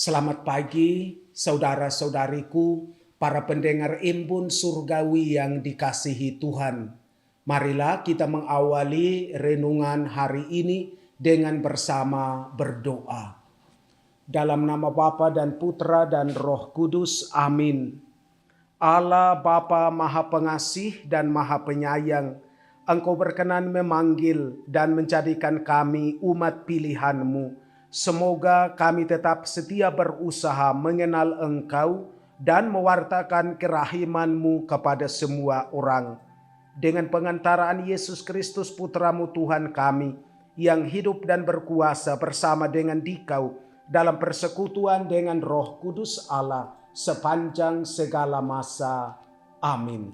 Selamat pagi, saudara-saudariku, para pendengar Embun Surgawi yang dikasihi Tuhan. Marilah kita mengawali renungan hari ini dengan bersama berdoa. Dalam nama Bapa dan Putra dan Roh Kudus, amin. Allah Bapa Maha Pengasih dan Maha Penyayang, Engkau berkenan memanggil dan menjadikan kami umat pilihan-Mu. Semoga kami tetap setia berusaha mengenal Engkau dan mewartakan kerahiman-Mu kepada semua orang. Dengan pengantaraan Yesus Kristus Putra-Mu Tuhan kami, yang hidup dan berkuasa bersama dengan Dikau dalam persekutuan dengan Roh Kudus Allah sepanjang segala masa. Amin.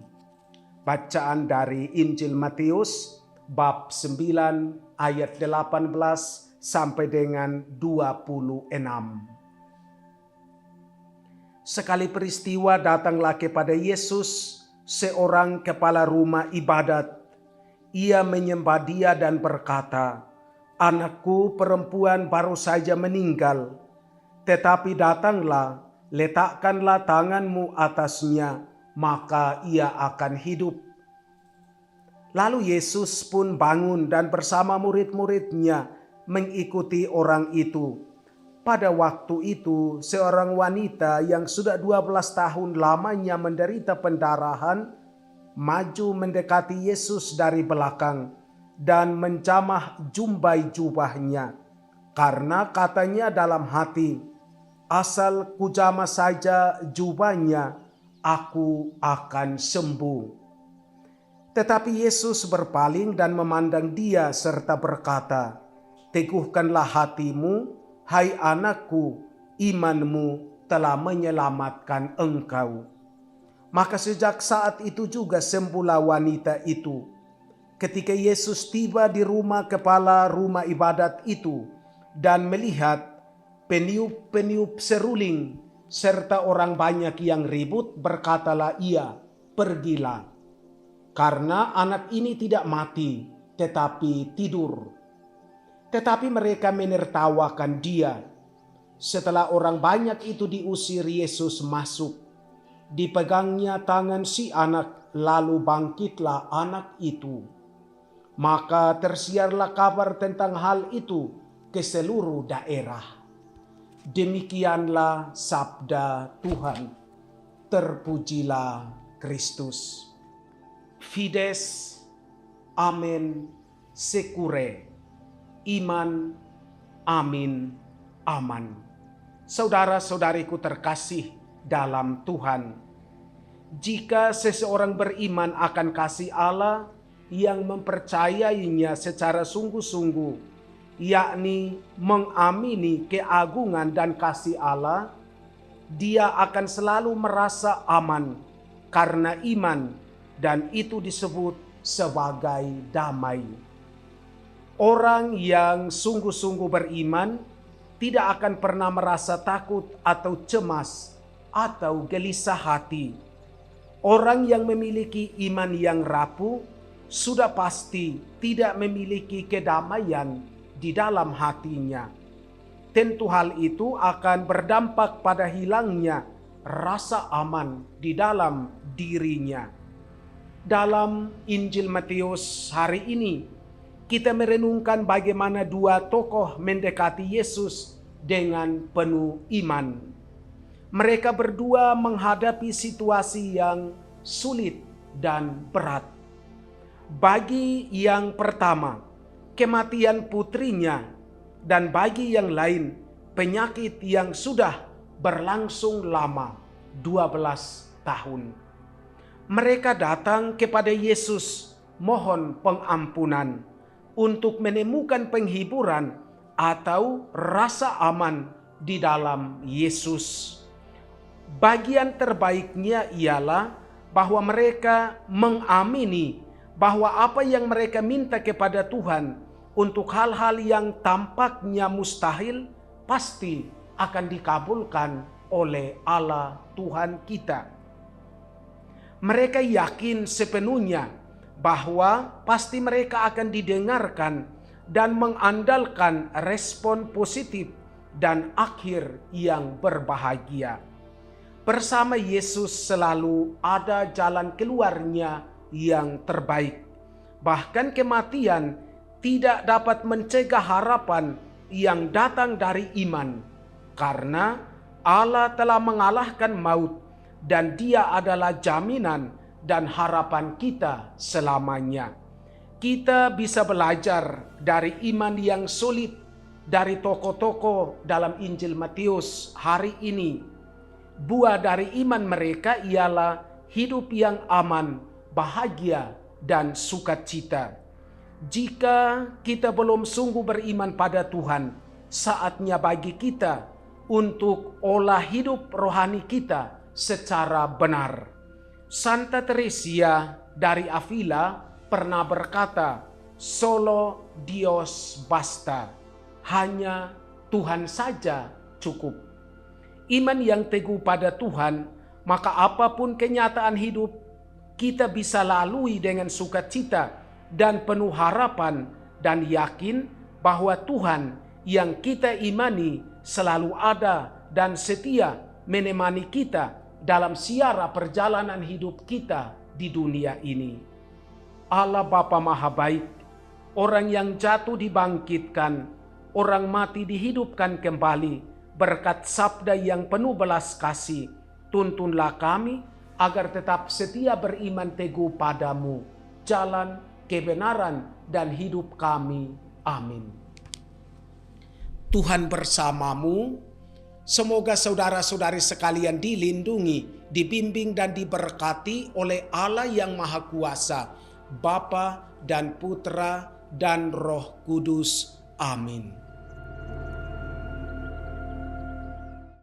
Bacaan dari Injil Matius bab 9 ayat 18 sampai dengan 26. Sekali peristiwa datanglah kepada Yesus seorang kepala rumah ibadat. Ia menyembah Dia dan berkata, "Anakku perempuan baru saja meninggal, tetapi datanglah, letakkanlah tanganmu atasnya, maka ia akan hidup." Lalu Yesus pun bangun dan bersama murid-muridnya mengikuti orang itu. Pada waktu itu seorang wanita yang sudah 12 tahun lamanya menderita pendarahan maju mendekati Yesus dari belakang dan menjamah jumbai jubahnya, karena katanya dalam hati, "Asal kujamah saja jubahnya, aku akan sembuh." Tetapi Yesus berpaling dan memandang dia serta berkata, "Teguhkanlah hatimu, hai anakku, imanmu telah menyelamatkan engkau." Maka sejak saat itu juga sembuhlah wanita itu. Ketika Yesus tiba di rumah kepala rumah ibadat itu dan melihat peniup-peniup seruling serta orang banyak yang ribut, berkatalah ia, "Pergilah, karena anak ini tidak mati, tetapi tidur." Tetapi mereka menertawakan dia. Setelah orang banyak itu diusir, Yesus masuk. Dipegangnya tangan si anak, lalu bangkitlah anak itu. Maka tersiarlah kabar tentang hal itu ke seluruh daerah. Demikianlah sabda Tuhan. Terpujilah Kristus. Fides, amen, secure. Iman, amin, aman. Saudara-saudariku terkasih dalam Tuhan, jika seseorang beriman akan kasih Allah yang mempercayainya secara sungguh-sungguh, yakni mengamini keagungan dan kasih Allah, dia akan selalu merasa aman karena iman, dan itu disebut sebagai damai. Orang yang sungguh-sungguh beriman tidak akan pernah merasa takut atau cemas atau gelisah hati. Orang yang memiliki iman yang rapuh sudah pasti tidak memiliki kedamaian di dalam hatinya. Tentu hal itu akan berdampak pada hilangnya rasa aman di dalam dirinya. Dalam Injil Matius hari ini, kita merenungkan bagaimana dua tokoh mendekati Yesus dengan penuh iman. Mereka berdua menghadapi situasi yang sulit dan berat. Bagi yang pertama, kematian putrinya, dan bagi yang lain, penyakit yang sudah berlangsung lama, 12 tahun. Mereka datang kepada Yesus mohon pengampunan untuk menemukan penghiburan atau rasa aman di dalam Yesus. Bagian terbaiknya ialah bahwa mereka mengamini bahwa apa yang mereka minta kepada Tuhan untuk hal-hal yang tampaknya mustahil pasti akan dikabulkan oleh Allah Tuhan kita. Mereka yakin sepenuhnya bahwa pasti mereka akan didengarkan dan mengandalkan respon positif dan akhir yang berbahagia. Bersama Yesus selalu ada jalan keluarnya yang terbaik. Bahkan kematian tidak dapat mencegah harapan yang datang dari iman, karena Allah telah mengalahkan maut dan Dia adalah jaminan dan harapan kita selamanya. Kita bisa belajar dari iman yang solid dari tokoh-tokoh dalam Injil Matius hari ini. Buah dari iman mereka ialah hidup yang aman, bahagia, dan sukacita. Jika kita belum sungguh beriman pada Tuhan, saatnya bagi kita untuk olah hidup rohani kita secara benar. Santa Teresia dari Avila pernah berkata, "Solo Dios basta." Hanya Tuhan saja cukup. Iman yang teguh pada Tuhan, maka apapun kenyataan hidup, kita bisa lalui dengan sukacita dan penuh harapan dan yakin bahwa Tuhan yang kita imani selalu ada dan setia menemani kita dalam siara perjalanan hidup kita di dunia ini. Allah Bapa Maha Baik, orang yang jatuh dibangkitkan, orang mati dihidupkan kembali, berkat sabda yang penuh belas kasih, tuntunlah kami agar tetap setia beriman teguh padamu, jalan kebenaran dan hidup kami. Amin. Tuhan bersamamu. Semoga saudara-saudari sekalian dilindungi, dibimbing dan diberkati oleh Allah yang Maha Kuasa, Bapa dan Putra dan Roh Kudus. Amin.